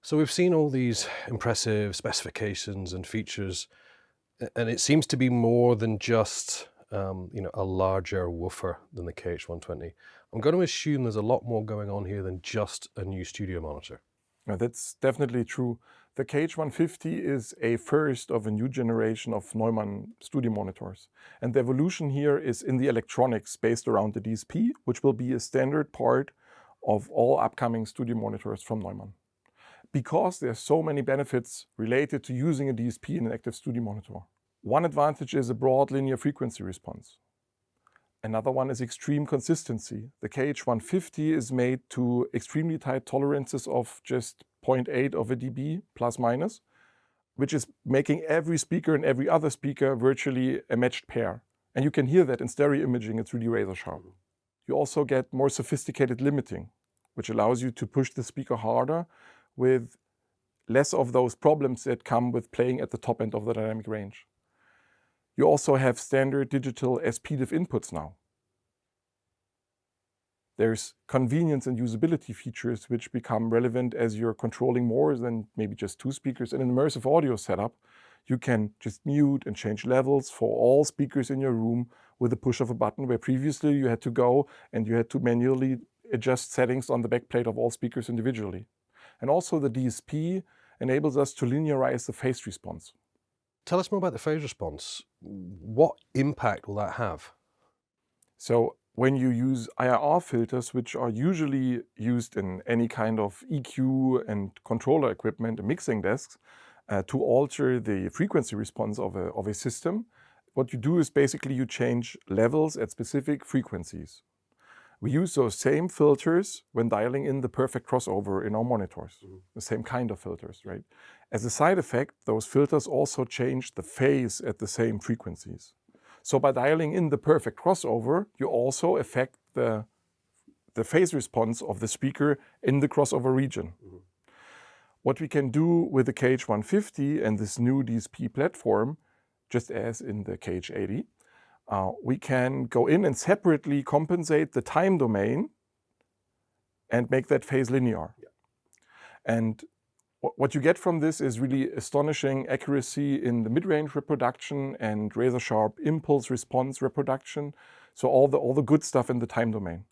So we've seen all these impressive specifications and features, and it seems to be more than just a larger woofer than the KH120. I'm going to assume there's a lot more going on here than just a new studio monitor. That's definitely true. The KH150 is a first of a new generation of Neumann studio monitors. And the evolution here is in the electronics based around the DSP, which will be a standard part of all upcoming studio monitors from Neumann. Because there are so many benefits related to using a DSP in an active studio monitor. One advantage is a broad linear frequency response. Another one is extreme consistency. The KH150 is made to extremely tight tolerances of just 0.8 of a dB plus minus, which is making every speaker and every other speaker virtually a matched pair. And you can hear that in stereo imaging, it's really razor sharp. You also get more sophisticated limiting, which allows you to push the speaker harder with less of those problems that come with playing at the top end of the dynamic range. You also have standard digital SPDIF inputs now. There's convenience and usability features which become relevant as you're controlling more than maybe just two speakers. In an immersive audio setup, you can just mute and change levels for all speakers in your room with the push of a button, where previously you had to go and you had to manually adjust settings on the backplate of all speakers individually. And also the DSP enables us to linearize the phase response. Tell us more about the phase response. What impact will that have? So when you use IRR filters, which are usually used in any kind of EQ and controller equipment and mixing desks, to alter the frequency response of a system, what you do is basically you change levels at specific frequencies. We use those same filters when dialing in the perfect crossover in our monitors, the same kind of filters, right? As a side effect, those filters also change the phase at the same frequencies. So by dialing in the perfect crossover, you also affect the phase response of the speaker in the crossover region. What we can do with the KH150 and this new DSP platform, just as in the KH80, we can go in and separately compensate the time domain and make that phase linear. Yeah. And what you get from this is really astonishing accuracy in the mid-range reproduction and razor-sharp impulse response reproduction. So all the good stuff in the time domain.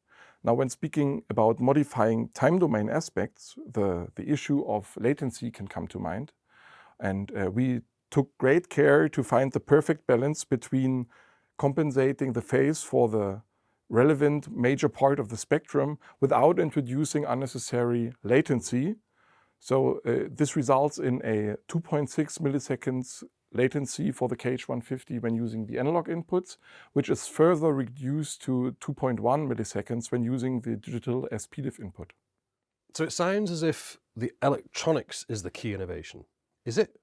Now, when speaking about modifying time domain aspects, the issue of latency can come to mind. And we took great care to find the perfect balance between compensating the phase for the relevant major part of the spectrum without introducing unnecessary latency. So this results in a 2.6 milliseconds latency for the KH150 when using the analog inputs, which is further reduced to 2.1 milliseconds when using the digital SPDIF input. So it sounds as if the electronics is the key innovation. Is it?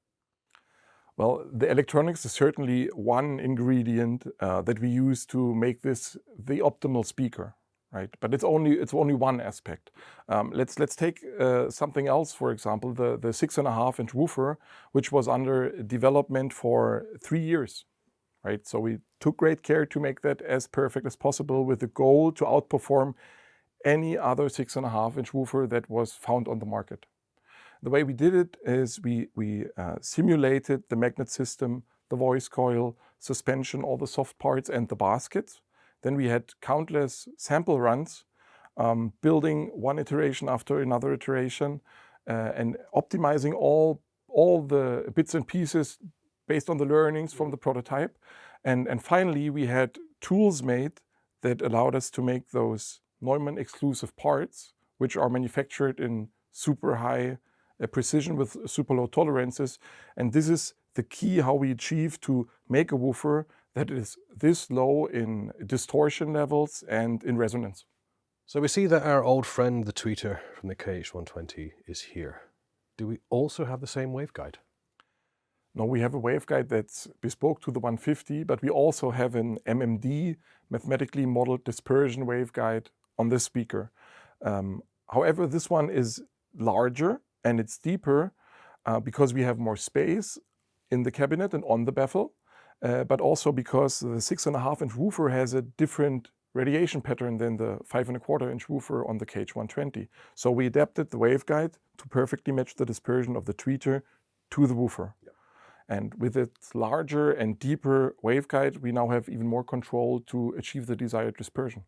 Well, the electronics is certainly one ingredient that we use to make this the optimal speaker, right? But it's only one aspect. Let's take something else, for example, the 6.5-inch woofer, which was under development for 3 years, right? So we took great care to make that as perfect as possible with the goal to outperform any other 6.5-inch woofer that was found on the market. The way we did it is we simulated the magnet system, the voice coil, suspension, all the soft parts, and the baskets. Then we had countless sample runs, building one iteration after another iteration, and optimizing all the bits and pieces based on the learnings from the prototype. And finally, we had tools made that allowed us to make those Neumann exclusive parts, which are manufactured in super high precision with super low tolerances. And this is the key how we achieve to make a woofer that is this low in distortion levels and in resonance. So we see that our old friend, the tweeter from the KH120 is here. Do we also have the same waveguide? No, we have a waveguide that's bespoke to the 150, but we also have an MMD, mathematically modeled dispersion waveguide on this speaker. However, this one is larger and it's deeper because we have more space in the cabinet and on the baffle, but also because the 6.5-inch woofer has a different radiation pattern than the 5.25-inch woofer on the KH120. So we adapted the waveguide to perfectly match the dispersion of the tweeter to the woofer. Yeah. And with its larger and deeper waveguide, we now have even more control to achieve the desired dispersion.